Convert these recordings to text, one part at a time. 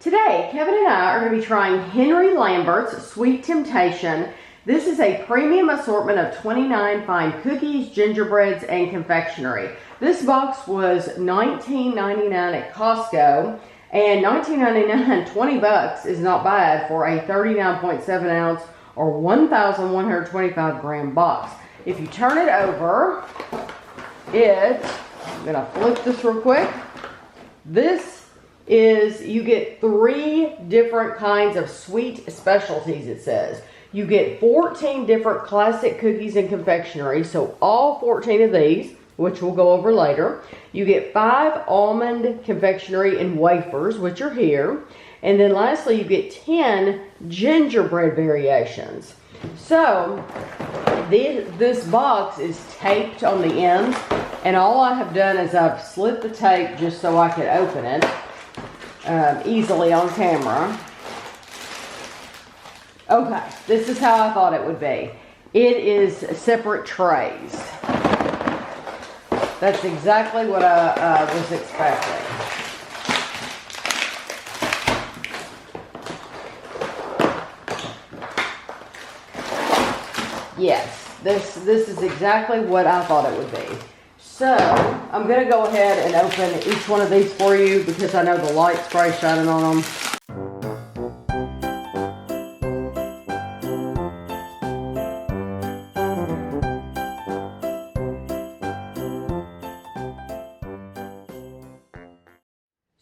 Today, Kevin and I are going to be trying Henry Lambert's Sweet Temptation. This is a premium assortment of 29 fine cookies, gingerbreads, and confectionery. This box was $19.99 at Costco, and $19.99, 20 bucks is not bad for a 39.7 ounce or 1,125 gram box. If you turn it over, I'm going to flip this real quick. You get 3 different kinds of sweet specialties, it says. You get 14 different classic cookies and confectionery, so all 14 of these, which we'll go over later. You get 5 almond confectionery and wafers, which are here. And then lastly, you get 10 gingerbread variations. So, this box is taped on the ends, and all I have done is I've slit the tape just so I could open it easily on camera. Okay, this is how I thought it would be. It is separate trays. That's exactly what I was expecting. Yes, this is exactly what I thought it would be. So, I'm going to go ahead and open each one of these for you because I know the light's probably shining on them.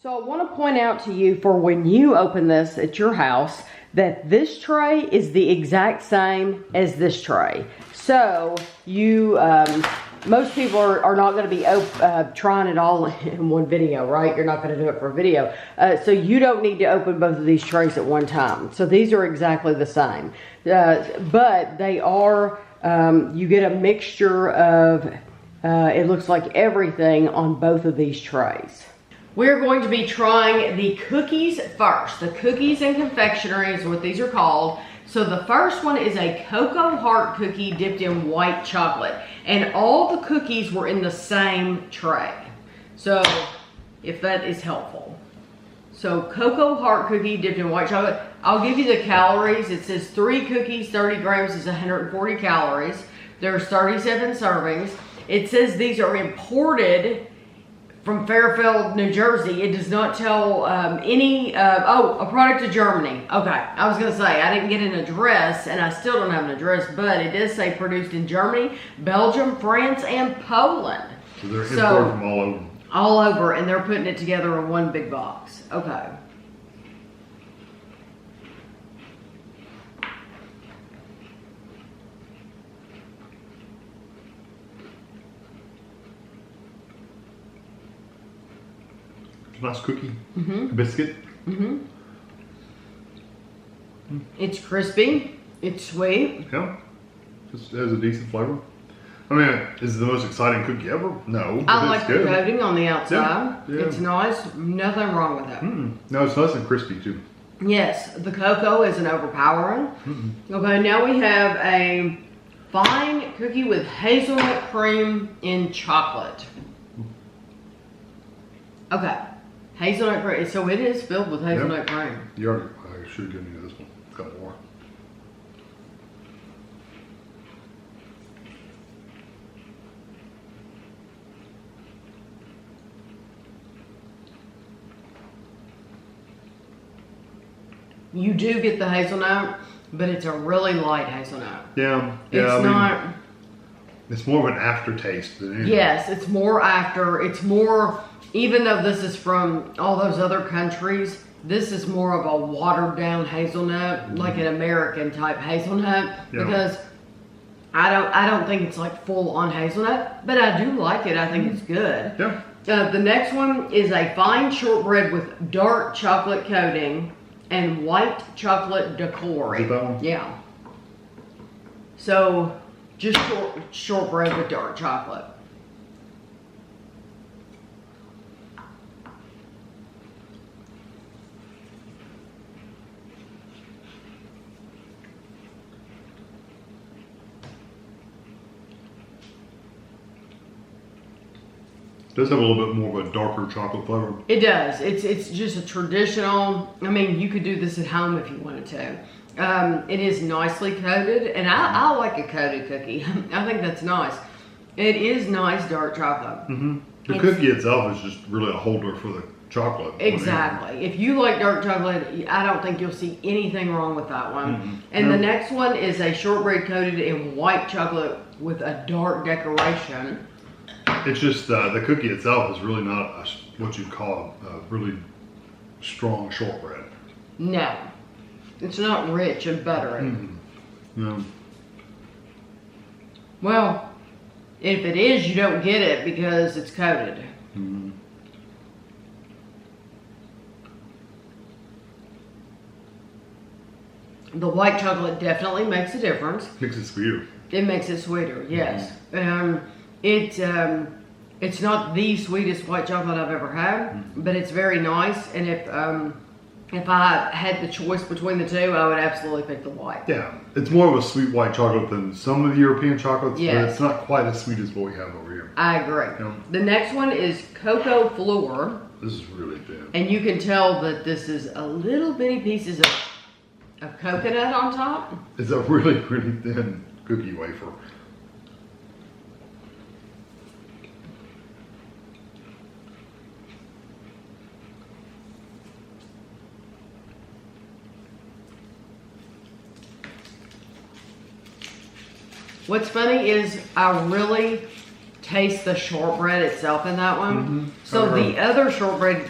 So I want to point out to you for when you open this at your house that this tray is the exact same as this tray. So you, most people are not going to be trying it all in one video, right? You're not going to do it for a video. So you don't need to open both of these trays at one time. So these are exactly the same. But they are, you get a mixture of, it looks like everything on both of these trays. We're going to be trying the cookies first. The cookies and confectionery is what these are called. So the first one is a cocoa heart cookie dipped in white chocolate. And all the cookies were in the same tray. So if that is helpful. So cocoa heart cookie dipped in white chocolate. I'll give you the calories. It says 3 cookies, 30 grams is 140 calories. There's 37 servings. It says these are imported from Fairfield, New Jersey. It does not tell a product of Germany. Okay, I was gonna say, I didn't get an address, and I still don't have an address, but it does say produced in Germany, Belgium, France, and Poland. So they're imported from all over. All over, and they're putting it together in one big box. Okay. Nice cookie, biscuit. It's crispy, it's sweet. Yeah, just has a decent flavor. I mean, is it the most exciting cookie ever? No. I like the coating on the outside. Yeah. It's nice, nothing wrong with it. No, it's nice and crispy too. Yes, the cocoa isn't overpowering. Okay, now we have a fine cookie with hazelnut cream in chocolate. Okay. Hazelnut cream, so it is filled with hazelnut cream. I should have given you this one. A couple more. You do get the hazelnut, but it's a really light hazelnut. Yeah. It's not. It's more of an aftertaste than anything. Yes, it's more after. It's more. Even though this is from all those other countries, this is more of a watered down hazelnut, like an American type hazelnut, because I don't think it's like full on hazelnut, but I do like it. I think it's good. Yeah. The next one is a fine shortbread with dark chocolate coating and white chocolate decor. Is it that one? Yeah. So just shortbread with dark chocolate. It does have a little bit more of a darker chocolate flavor. It does. It's just a traditional. I mean, you could do this at home if you wanted to. It is nicely coated, and I like a coated cookie. I think that's nice. It is nice dark chocolate. The cookie itself is just really a holder for the chocolate. Exactly. If you like dark chocolate, I don't think you'll see anything wrong with that one. And the next one is a shortbread coated in white chocolate with a dark decoration. It's just the cookie itself is really not what you'd call a really strong shortbread. No, it's not rich and buttery. No. Well, if it is, you don't get it because it's coated. The white chocolate definitely makes a difference. Makes it sweeter. It makes it sweeter, yes. It's not the sweetest white chocolate I've ever had, but it's very nice. And if I had the choice between the two, I would absolutely pick the white. Yeah, it's more of a sweet white chocolate than some of the European chocolates, but Yes. it's not quite as sweet as what we have over here. I agree. Yeah. The next one is cocoa floor. This is really thin. And you can tell that this is a little bitty pieces of coconut on top. It's a really, really thin cookie wafer. What's funny is I really taste the shortbread itself in that one. So the other shortbread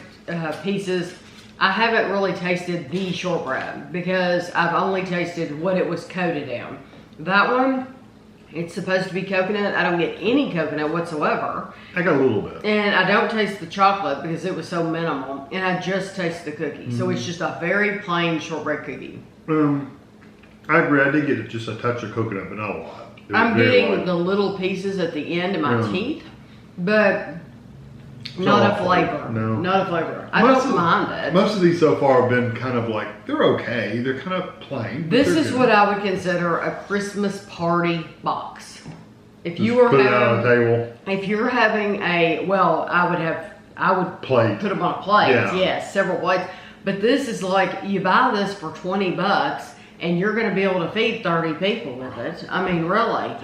pieces, I haven't really tasted the shortbread because I've only tasted what it was coated in. That one, it's supposed to be coconut. I don't get any coconut whatsoever. I got a little bit. And I don't taste the chocolate because it was so minimal. And I just taste the cookie. So it's just a very plain shortbread cookie. I agree. I did get just a touch of coconut, but not a lot. I'm getting the little pieces at the end of my teeth, but not a flavor. No. Not a flavor. I don't mind it. Most of these so far have been kind of like, they're okay. They're kind of plain. This is what I would consider a Christmas party box. If you were put it out on a table. If you're having I would Plate. put them on a plate. Yeah. Yes, several plates. But this is like, you buy this for $20 and you're going to be able to feed 30 people with it. I mean, really.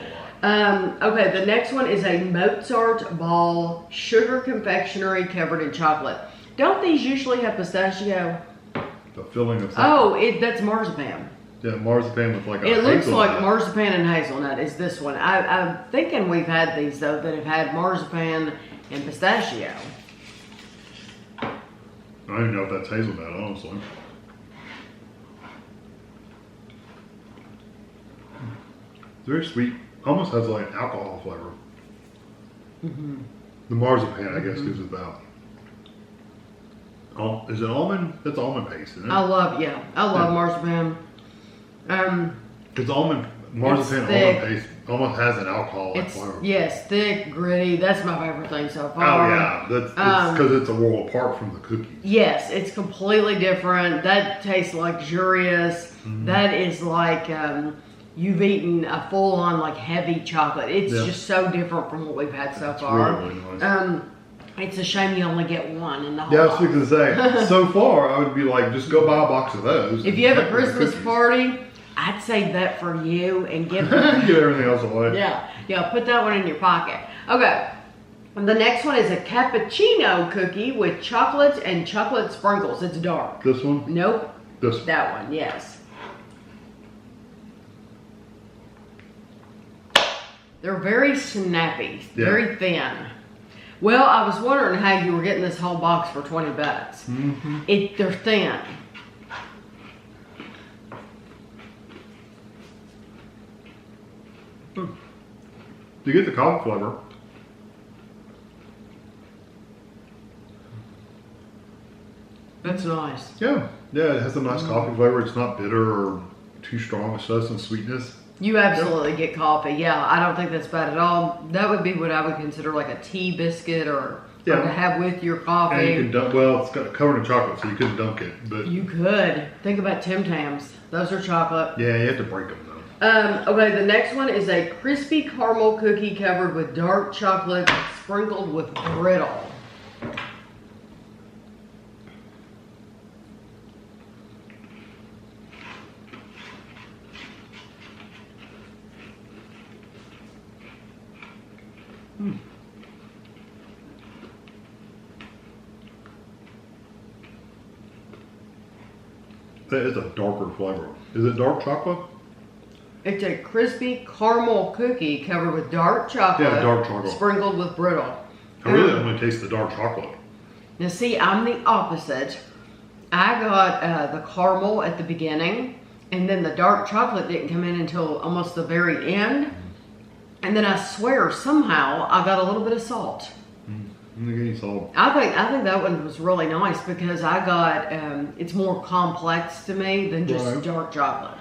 Okay, the next one is a Mozart ball sugar confectionery covered in chocolate. Don't these usually have pistachio? The filling of something. Oh, that's marzipan. Yeah, marzipan with like a It looks hazelnut. like marzipan and hazelnut is this one. I'm thinking we've had these though that have had marzipan and pistachio. I don't even know if that's hazelnut, honestly. Very sweet. Almost has like alcohol flavor. The marzipan, I guess, gives it that. Oh, is it almond? That's almond paste, isn't it? I love marzipan. Because marzipan thick. almond paste almost has an alcohol It's flavor. yes, thick, gritty. That's my favorite thing so far. Oh yeah, that's because it's a world apart from the cookies. Yes, it's completely different. That tastes luxurious. That is like you've eaten a full-on like heavy chocolate. It's just so different from what we've had so far. Really, really nice. It's a shame you only get one in the whole Yeah, I was box. thinking to say, so far I would be like, just go buy a box of those. If you have a and pick the Christmas cookies. party, I'd save that for you and give Give everything else away. yeah, put that one in your pocket. Okay. The next one is a cappuccino cookie with chocolate and chocolate sprinkles. It's dark. This one? Nope. This one. That one, yes. They're very snappy, very thin. Well, I was wondering how you were getting this whole box for $20. They're thin. You get the coffee flavor. That's nice. Yeah, it has a nice coffee flavor. It's not bitter or too strong. It still has some sweetness. You absolutely get coffee. Yeah, I don't think that's bad at all. That would be what I would consider like a tea biscuit or to have with your coffee. And you can dunk, well, it's got covered in chocolate, so you couldn't dunk it. But You could. Think about Tim Tams. Those are chocolate. yeah, you have to break them though. Okay, the next one is a crispy caramel cookie covered with dark chocolate sprinkled with brittle. That is a darker flavor. Is it dark chocolate? It's a crispy caramel cookie covered with dark chocolate. Yeah, dark chocolate. Sprinkled with brittle. I really only taste the dark chocolate. Now see, I'm the opposite. I got the caramel at the beginning, and then the dark chocolate didn't come in until almost the very end. And then I swear, somehow, I got a little bit of salt. Salt. I think that one was really nice because I got, it's more complex to me than just dark chocolate.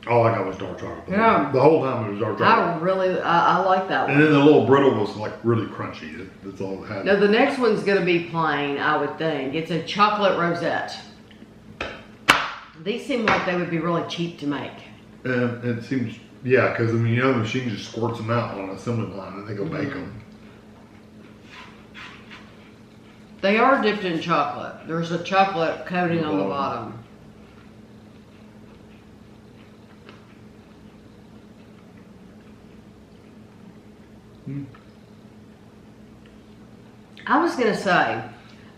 All I got was dark chocolate. Yeah. The whole time it was dark chocolate. I like that one. And then the little brittle was like really crunchy. That's all it had. Now the next one's going to be plain, I would think. It's a chocolate rosette. These seem like they would be really cheap to make. And it seems, yeah, because I mean, the machine just squirts them out on an assembly line and they go bake them. They are dipped in chocolate. There's a chocolate coating on the bottom. I was going to say,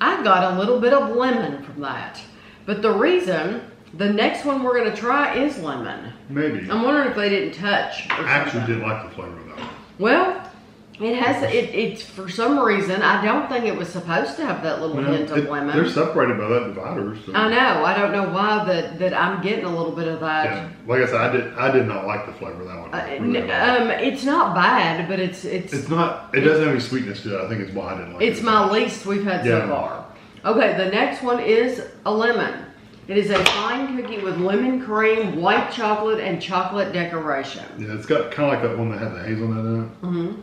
I got a little bit of lemon from that. But the reason, the next one we're going to try is lemon. Maybe. I'm wondering if they didn't touch. I actually didn't like the flavor of that one. Well, it has, it's for some reason, I don't think it was supposed to have that little hint of lemon. They're separated by that divider. So. I know. I don't know why that I'm getting a little bit of that. Yeah. Like I said, I did not like the flavor of that one. Really it's not bad, but it's not. It doesn't have any sweetness to it. I think it's why I didn't like it. It's my least we've had so far. Okay, the next one is a lemon. It is a fine cookie with lemon cream, white chocolate, and chocolate decoration. Yeah, it's got kind of like that one that had the hazelnut in it. Mm-hmm.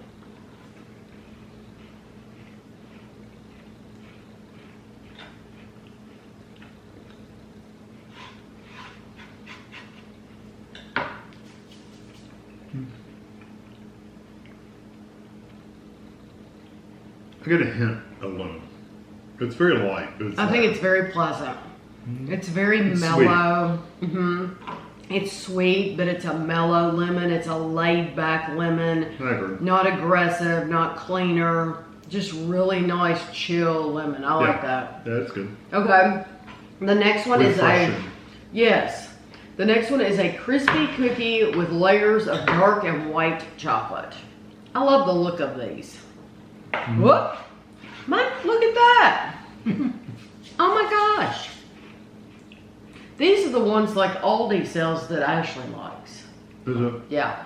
I get a hint of lemon. It's very light, but I think it's very pleasant. It's very mellow. It's sweet, but it's a mellow lemon. It's a laid-back lemon. I agree. Not aggressive, not cleaner. Just really nice, chill lemon. I like that. Yeah, it's good. Okay. The next one Refreshing. The next one is a crispy cookie with layers of dark and white chocolate. I love the look of these. Whoop! Mike, look at that! Oh my gosh! These are the ones like Aldi sells that Ashley likes. Is it? Yeah.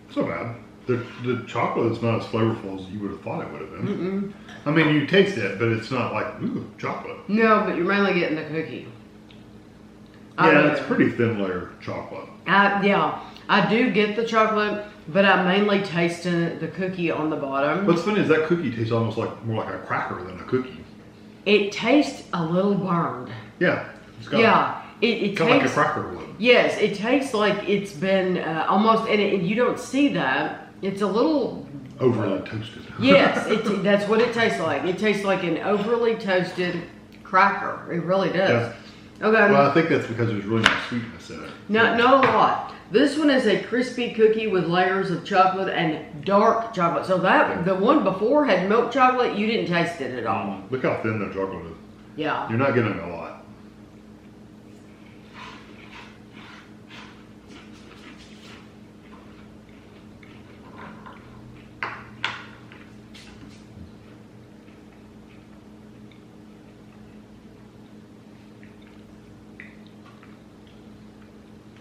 It's not bad. The chocolate is not as flavorful as you would have thought it would have been. I mean, you taste it, but it's not like, ooh, chocolate. No, but you're mainly getting the cookie. Yeah, it's pretty thin layer chocolate. Yeah, I do get the chocolate, but I mainly taste the cookie on the bottom. What's funny is that cookie tastes almost like more like a cracker than a cookie. It tastes a little burned. Yeah. It's got it kind of tastes like a cracker would. Yes, it tastes like it's been almost, and you don't see that. It's a little overly toasted. Yes, that's what it tastes like. It tastes like an overly toasted cracker. It really does. Yeah. Okay. Well, I think that's because there's really no sweetness in it. Not a lot. This one is a crispy cookie with layers of chocolate and dark chocolate. So the one before had milk chocolate. You didn't taste it at all. Look how thin the chocolate is. Yeah. You're not getting a lot.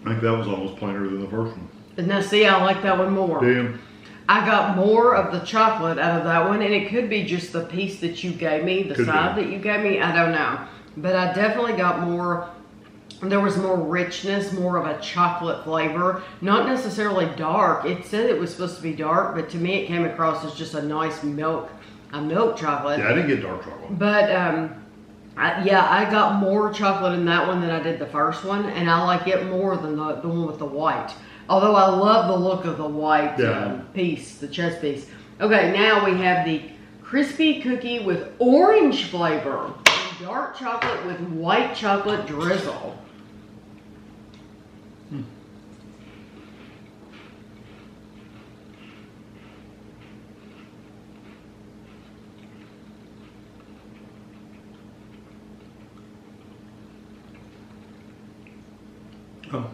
I think that was almost plainer than the first one. Now, see, I like that one more. Damn. I got more of the chocolate out of that one, and it could be just the piece that you gave me, the side that you gave me. I don't know. But I definitely got more. There was more richness, more of a chocolate flavor. Not necessarily dark. It said it was supposed to be dark, but to me it came across as just a nice milk chocolate. Yeah, I didn't get dark chocolate. But Yeah, I got more chocolate in that one than I did the first one, and I like it more than the one with the white. Although I love the look of the white piece, the chest piece. Okay, now we have the crispy cookie with orange flavor and dark chocolate with white chocolate drizzle.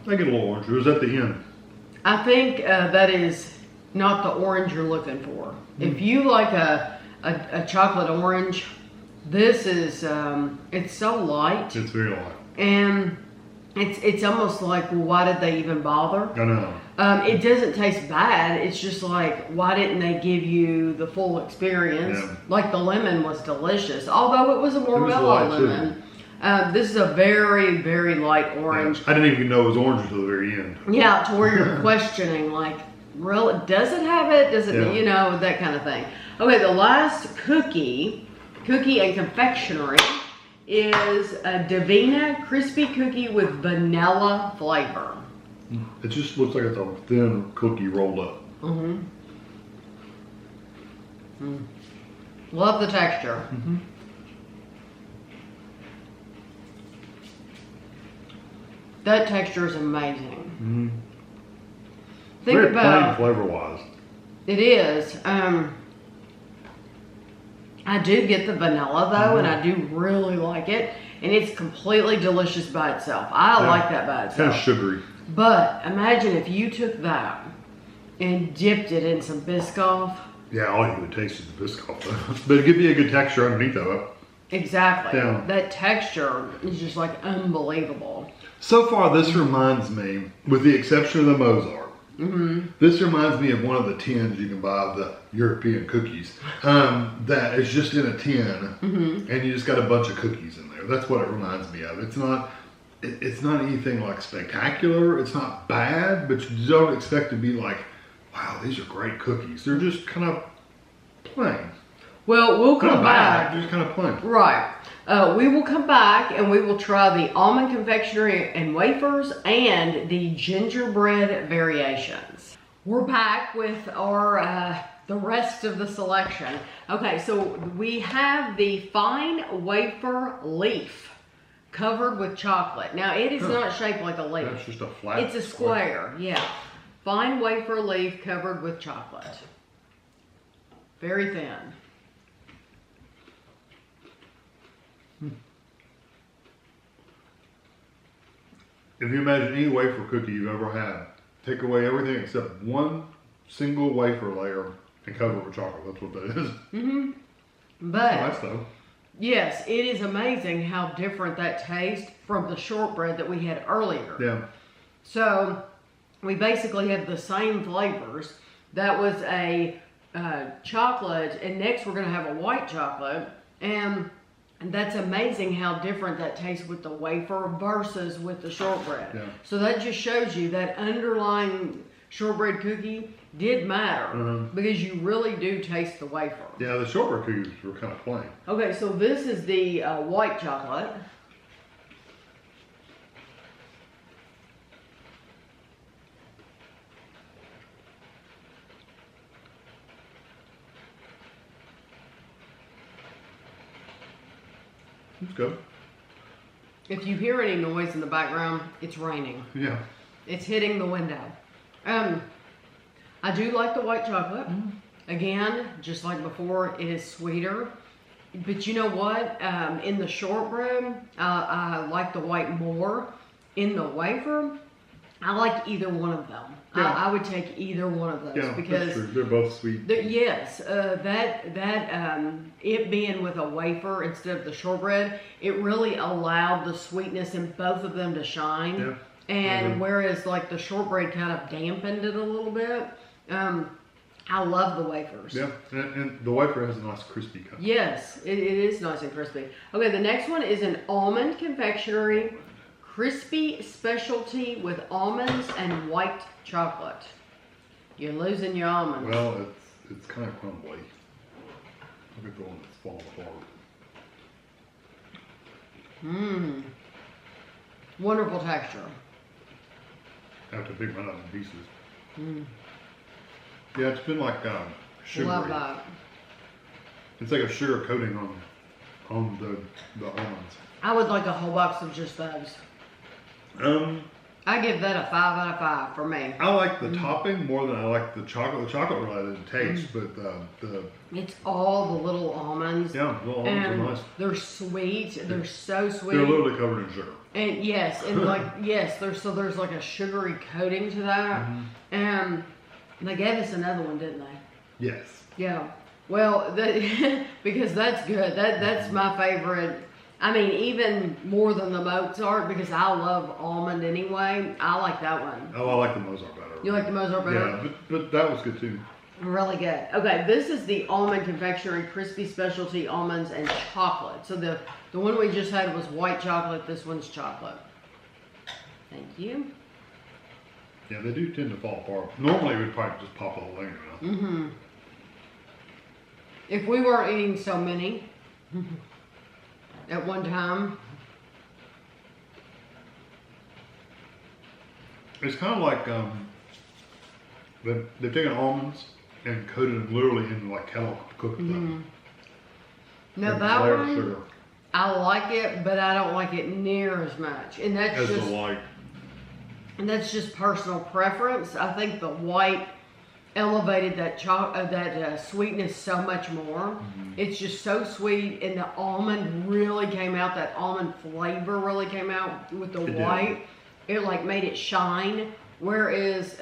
I get a little orange. It was at the end. I think that is not the orange you're looking for. If you like a chocolate orange, this is, it's so light. It's very light. And it's almost like, well, why did they even bother? I know. It doesn't taste bad. It's just like, why didn't they give you the full experience? Yeah. Like the lemon was delicious, although it was a more mellow lemon. This is a very, very light orange. Yeah. I didn't even know it was orange until the very end. Yeah, to where you're questioning, like, really, does it have it? Does it, you know, that kind of thing. Okay, the last cookie and confectionery is a Davina crispy cookie with vanilla flavor. It just looks like it's a thin cookie rolled up. Love the texture. That texture is amazing. Think Very about plain flavor-wise. it is. I do get the vanilla though, and I do really like it, and it's completely delicious by itself. I like that by itself. Kind of sugary. But imagine if you took that and dipped it in some Biscoff. Yeah, all you would taste is the Biscoff though. But it'd give you a good texture underneath of it. Exactly. Yeah. That texture is just like unbelievable. So far, this reminds me, with the exception of the Mozart, this reminds me of one of the tins you can buy of the European cookies. That is just in a tin, and you just got a bunch of cookies in there. That's what it reminds me of. It's not anything like spectacular. It's not bad, but you don't expect to be like, wow, these are great cookies. They're just kind of plain. Well, we'll come back. Just kind of plain. Right. We will come back and we will try the almond confectionery and wafers and the gingerbread variations. We're back with our the rest of the selection. Okay, so we have the fine wafer leaf covered with chocolate. Now it is not shaped like a leaf. That's just a flat. It's a square. Yeah. Fine wafer leaf covered with chocolate. Very thin. If you imagine any wafer cookie you've ever had, take away everything except one single wafer layer and cover it with chocolate. That's what that is. But Nice though. yes, it is amazing how different that tastes from the shortbread that we had earlier. Yeah. So we basically have the same flavors. That was a chocolate, and next we're going to have a white chocolate, and that's amazing how different that tastes with the wafer versus with the shortbread. Yeah. So that just shows you that underlying shortbread cookie did matter because you really do taste the wafer. Yeah, the shortbread cookies were kind of plain. Okay, so this is the white chocolate. It's good. If you hear any noise in the background, it's raining. Yeah. It's hitting the window. I do like the white chocolate. Again, just like before, it is sweeter. But you know what? In the shortbread, I like the white more. In the wafer, I like either one of them. Yeah. I would take either one of those because that's true. They're both sweet. yes, it being with a wafer instead of the shortbread, it really allowed the sweetness in both of them to shine. Yeah. And whereas like the shortbread kind of dampened it a little bit, I love the wafers. Yeah, and the wafer has a nice crispy cut. Yes, it is nice and crispy. Okay, the next one is an almond confectionery crispy specialty with almonds and white chocolate. You're losing your almonds. Well, it's kind of crumbly. Look at the one that's falling apart. Mmm. Wonderful texture. I have to pick mine up in pieces. Mm. Yeah, it's been like sugary. Love that. It's like a sugar coating on the almonds. I would like a whole box of just those. I give that a 5 out of 5 for me. I like the topping more than I like the chocolate. The chocolate really doesn't taste, but the it's all the little almonds. yeah, the almonds are nice. They're sweet. They're so sweet. They're literally covered in sugar. And yes, and like yes, there's like a sugary coating to that. And they gave us another one, didn't they? Yes. Yeah. Well, because that's good. That's my favorite. I mean, even more than the Mozart, because I love almond anyway. I like that one. Oh, I like the Mozart better. You like the Mozart better? Yeah, but that was good too. Really good. Okay, this is the almond confectionery crispy specialty almonds and chocolate. So the one we just had was white chocolate. This one's chocolate. Thank you. Yeah, they do tend to fall apart. Normally, we'd probably just pop the whole thing out. Mm-hmm. If we weren't eating so many at one time. It's kind of like they've taken almonds and coated them literally in like kettle cooked them. Now And that layered one, sugar. I like it, but I don't like it near as much. And that's As just the white. And that's just personal preference. I think the white elevated that sweetness so much more. It's just so sweet, and the almond really came out. That almond flavor really came out with the white. It like made it shine. Whereas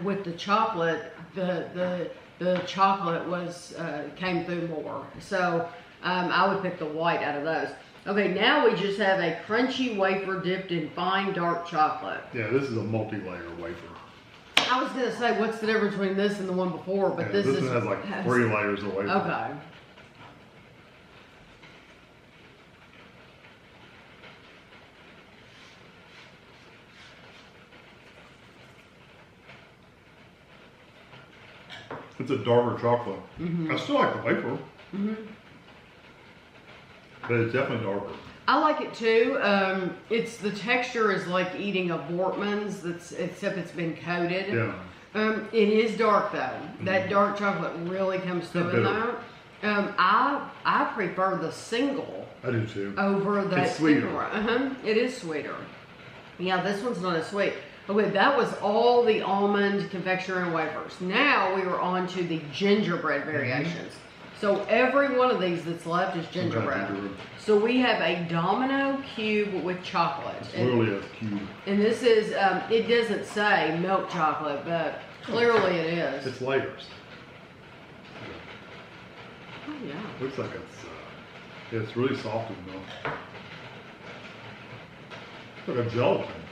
with the chocolate, the chocolate was came through more. So I would pick the white out of those. Okay, now we just have a crunchy wafer dipped in fine dark chocolate. Yeah, this is a multi-layer wafer. I was gonna say, what's the difference between this and the one before? But Yeah, this one has like 3 layers of wafer. Okay. It's a darker chocolate. I still like the wafer. But it's definitely darker. I like it too. It's the texture is like eating a Bortman's, except it's been coated. Yeah. It is dark though. That dark chocolate really comes through in there. I prefer the single I do too. over that. It's sweeter. It is sweeter. Yeah, this one's not as sweet. Okay, that was all the almond confectionery and wafers. Now we are on to the gingerbread variations. So every one of these that's left is gingerbread. So we have a domino cube with chocolate. It's literally a cube. And this is, it doesn't say milk chocolate, but clearly it is. It's layers. Oh yeah. Looks like it's really soft in milk. It's like a gelatin.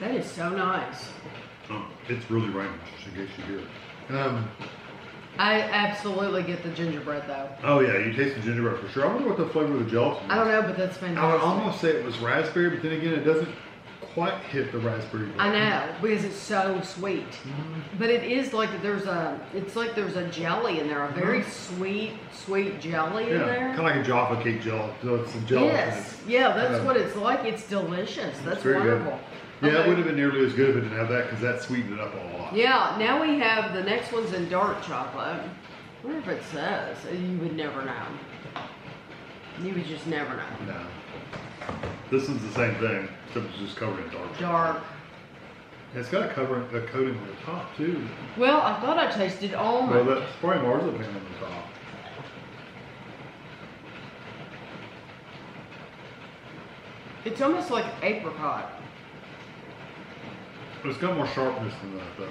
That is so nice. Oh, it's really raining, just in case you hear it. I absolutely get the gingerbread though. Oh yeah, you taste the gingerbread for sure. I wonder what the flavor of the gelatin is. I don't know, but that's fantastic. I would almost say it was raspberry, but then again, it doesn't quite hit the raspberry. I know, because it's so sweet. But it is like it's like there's a jelly in there, a very sweet jelly in there. Kind of like a Jaffa cake jelly. So it's a gelatin. Yes, yeah, that's what it's like. It's delicious. That's very wonderful. good. Yeah, it would have been nearly as good if it didn't have that, because that sweetened it up a lot. Yeah, now we have the next one's in dark chocolate. I wonder if it says. You would never know. You would just never know. No. This one's the same thing, except it's just covered in dark chocolate. Dark. It's got a coating on the top, too. Well, I thought I tasted almond. Well, that's probably marzipan on the top. It's almost like apricot. But it's got more sharpness than that, though.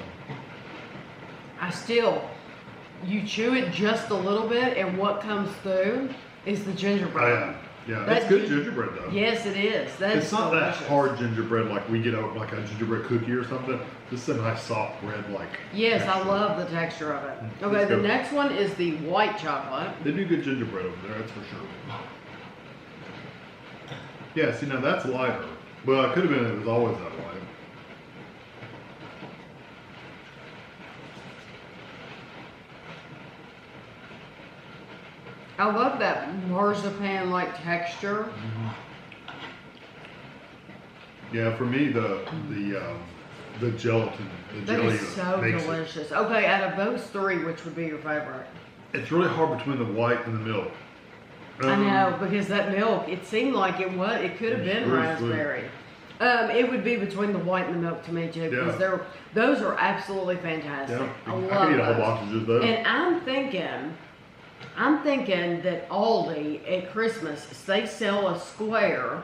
You chew it just a little bit, and what comes through is the gingerbread. Yeah, that's good gingerbread, though. Yes, it is. It's not that hard gingerbread like we get like a gingerbread cookie or something. This is a nice soft bread like. Yes, texture. I love the texture of it. Okay, the next one is the white chocolate. They do good gingerbread over there, that's for sure. Yeah, see, now that's lighter. Well, it could have been it was always that light. I love that marzipan-like texture. Yeah, for me the gelatin, the That jelly is so makes delicious. Okay, out of those three, which would be your favorite? It's really hard between the white and the milk. I know, because that milk, it seemed like it could have been really raspberry. It would be between the white and the milk to me too, because those are absolutely fantastic. Yeah, I I love could eat a whole those. box of just those. And I'm thinking that Aldi at Christmas, they sell a square,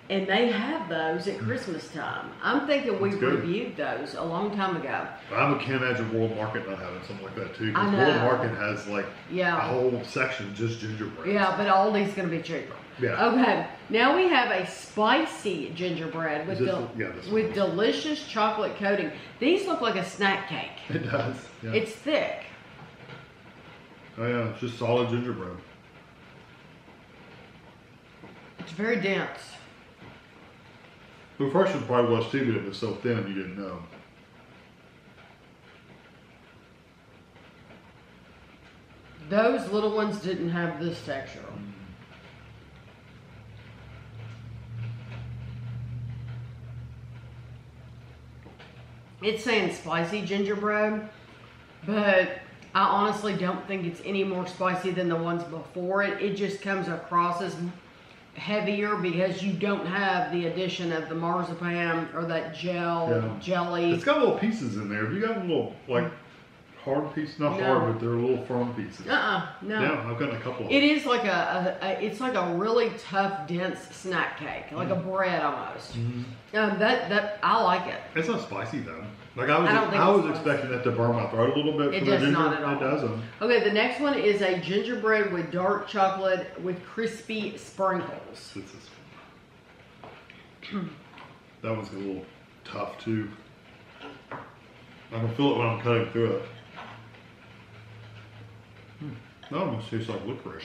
and they have those at Christmas time. I'm thinking we good. reviewed those a long time ago. I can't imagine World Market not having something like that too. I Because know. World Market has like a whole section just gingerbread. Yeah, but Aldi's going to be cheaper. Yeah. Okay, now we have a spicy gingerbread with with delicious chocolate coating. These look like a snack cake. It does. Yeah. It's thick. Oh yeah, it's just solid gingerbread. It's very dense. The first one probably was too, but it was so thin you didn't know. Those little ones didn't have this texture. It's saying spicy gingerbread, but I honestly don't think it's any more spicy than the ones before it. It just comes across as heavier because you don't have the addition of the marzipan or that jelly. It's got little pieces in there. Have you got a little like hard pieces? Not hard, but they're little firm pieces. No. Yeah, I've gotten a couple of It is like it's like a really tough, dense snack cake, like a bread almost. That I like it. It's not spicy though. Like I don't think I was it's expecting that to burn my throat a little bit. It from the does ginger. not at all. It doesn't. Okay, the next one is a gingerbread with dark chocolate with crispy sprinkles. That one's a little tough too. I can feel it when I'm cutting through it. That almost tastes like licorice.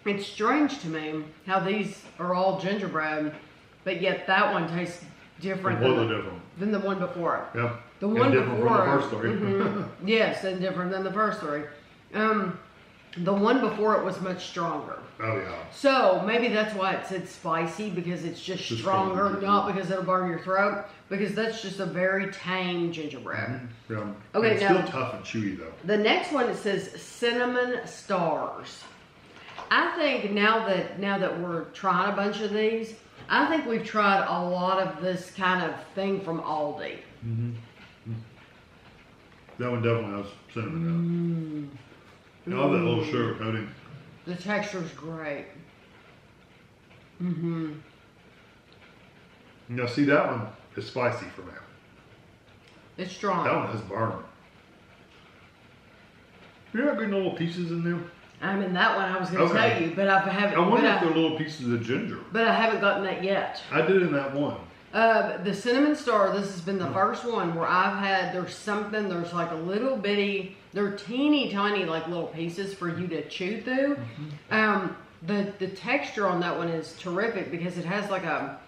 It's strange to me how these are all gingerbread, but yet that one tastes different than the one before it. Yeah. The one different before from the first three. Yes, and different than the first three. The one before it was much stronger. Oh yeah. So maybe that's why it said spicy, because it's just stronger, not because it'll burn your throat, because that's just a very tame gingerbread. Yeah. Okay, it's now, still tough and chewy though. The next one, it says cinnamon stars. I think now that we're trying a bunch of these, I think we've tried a lot of this kind of thing from Aldi. That one definitely has cinnamon in it. I love that little sugar coating. The texture's great. Now see, that one is spicy for me. It's strong. That one has burn. You're not getting little pieces in there? I mean, that one I was going to tell you, but I haven't. I wonder if they're little pieces of ginger. But I haven't gotten that yet. I did in that one. The cinnamon star, this has been the first one where I've had, there's like a little bitty, they're teeny tiny like little pieces for you to chew through. The texture on that one is terrific because it has like a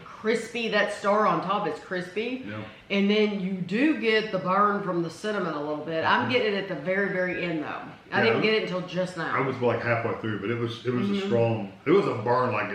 crispy, that star on top is crispy. Yeah. And then you do get the burn from the cinnamon a little bit. I'm getting it at the very, very end though. I didn't get it until just now. I was like halfway through, but it was a strong, it was a burn like,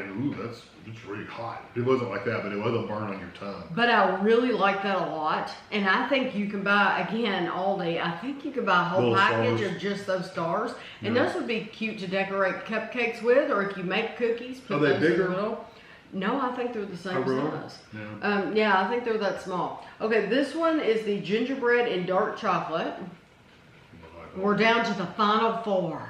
it's really hot. It wasn't like that, but it was a burn on your tongue. But I really like that a lot. And I think you can buy, again, Aldi, I think you could buy a whole Little package stars. of just those stars. And those would be cute to decorate cupcakes with, or if you make cookies, put Are they those in bigger? the middle. No, I think they're the same really? size. Yeah. Yeah, I think they're that small. Okay, this one is the gingerbread and dark chocolate. We're down to the final four.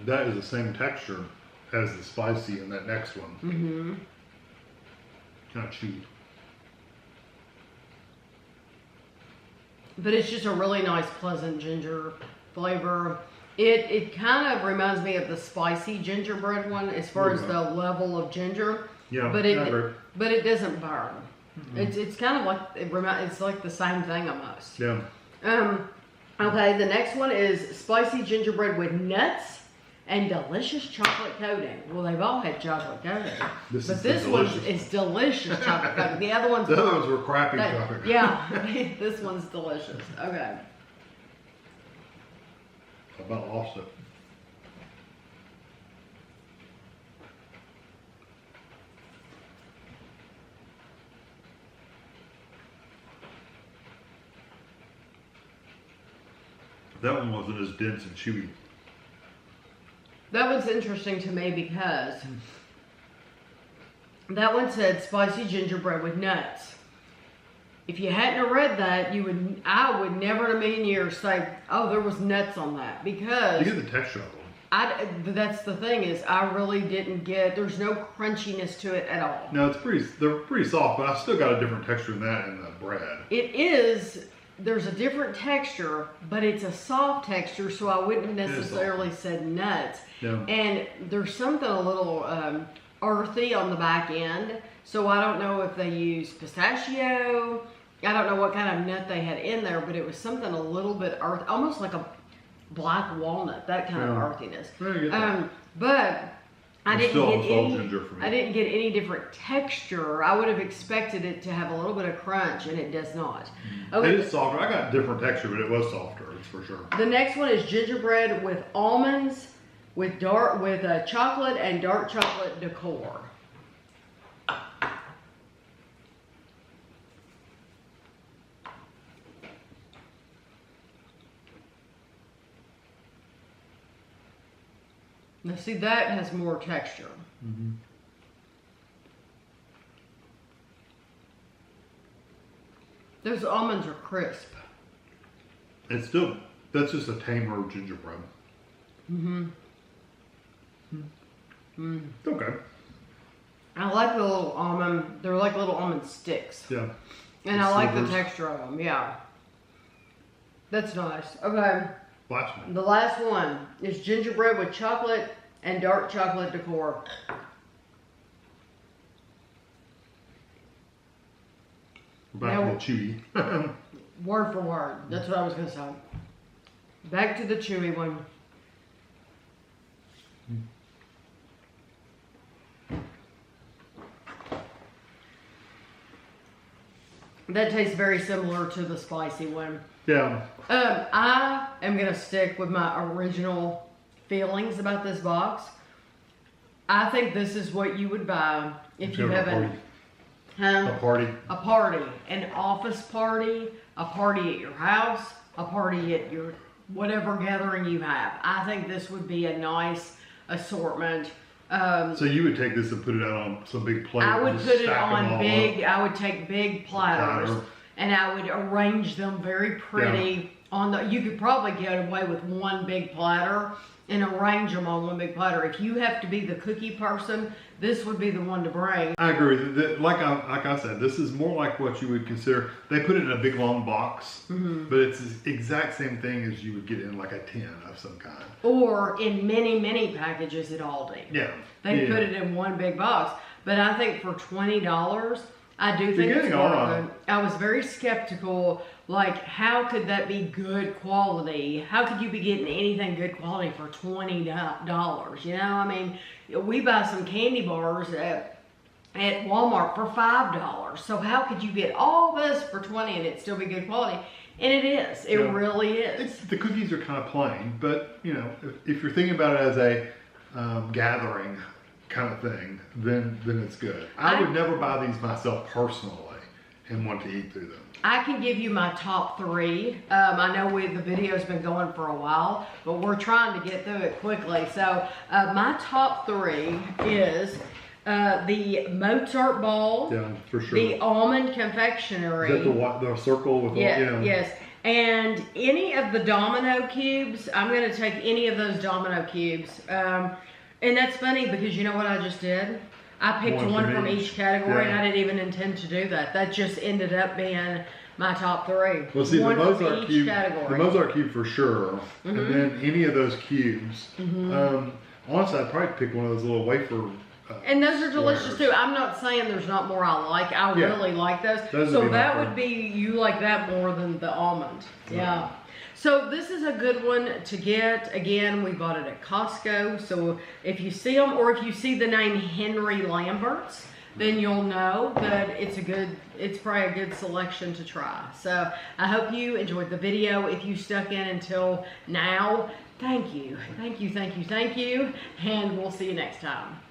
That is the same texture as the spicy in that next one. Kind of chewy. But it's just a really nice, pleasant ginger flavor. It kind of reminds me of the spicy gingerbread one as far as the level of ginger. Yeah, but it doesn't burn. It's kind of like it's like the same thing almost. Yeah. Okay, the next one is spicy gingerbread with nuts and delicious chocolate coating. Well, they've all had chocolate coating. This one is delicious chocolate coating. The other ones were crappy chocolate coating. Yeah, this one's delicious. Okay. How about also? That one wasn't as dense and chewy. That one's interesting to me because that one said spicy gingerbread with nuts. If you hadn't read that, I would never in a million years say, oh, there was nuts on that, because you get the texture of them. That's the thing, is I really didn't get, there's no crunchiness to it at all. No, they're pretty soft, but I still got a different texture than that in the bread. It is, there's a different texture, but it's a soft texture, so I wouldn't necessarily said nuts. Yeah. And there's something a little earthy on the back end, so I don't know if they used pistachio. I don't know what kind of nut they had in there, but it was something a little bit earthy, almost like a black walnut, that kind of earthiness. But I didn't get any different texture. I would have expected it to have a little bit of crunch, and it does not. Okay, it is softer. I got different texture, but it was softer. It's for sure. The next one is gingerbread with almonds, with chocolate and dark chocolate decor. Now see, that has more texture. Mm-hmm. Those almonds are crisp. That's just a tamer gingerbread. Mm-hmm. It's okay. I like the little almond, they're like little almond sticks. Yeah. And I like the texture of them, yeah. That's nice. Okay. Last one. The last one is gingerbread with chocolate and dark chocolate decor. Back to the chewy. Word for word. That's what I was going to say. Back to the chewy one. That tastes very similar to the spicy one. Yeah. I am going to stick with my original feelings about this box. I think this is what you would buy if you have a party, an office party, a party at your house, a party at your whatever gathering you have. I think this would be a nice assortment. So you would take this and put it out on some big plate? I would put it on big, I would take big platters and I would arrange them very pretty on the, you could probably get away with one big platter and arrange them on one big platter. If you have to be the cookie person, this would be the one to bring. I agree with you. Like I said, this is more like what you would consider, they put it in a big long box, but it's the exact same thing as you would get in like a tin of some kind. Or in many, many packages at Aldi. Yeah. They put it in one big box. But I think for $20, I do think it's worth it. I was very skeptical, like how could that be good quality? How could you be getting anything good quality for $20? You know, I mean, we buy some candy bars at Walmart for $5. So how could you get all this for $20 and it still be good quality? And it is. It really is. The cookies are kind of plain, but you know, if you're thinking about it as a gathering kind of thing, then it's good. I would never buy these myself personally and want to eat through them. I can give you my top 3. I know the video's been going for a while, but we're trying to get through it quickly. So my top 3 is the Mozart ball. Yeah, for sure. The almond confectionery. Is that the circle with Yes. And any of the domino cubes. I'm going to take any of those domino cubes. And that's funny because you know what I just did? I picked one from each category and I didn't even intend to do that. That just ended up being my top 3. Well, see, the Mozart cube for sure. And then any of those cubes. Honestly, I'd probably pick one of those little wafer. And those are delicious too. I'm not saying there's not more I like. I really like those. So that would be, you like that more than the almond. Yeah. So this is a good one to get. Again, we bought it at Costco. So if you see them, or if you see the name Henry Lambertz, then you'll know that it's probably a good selection to try. So I hope you enjoyed the video. If you stuck in until now, thank you. And we'll see you next time.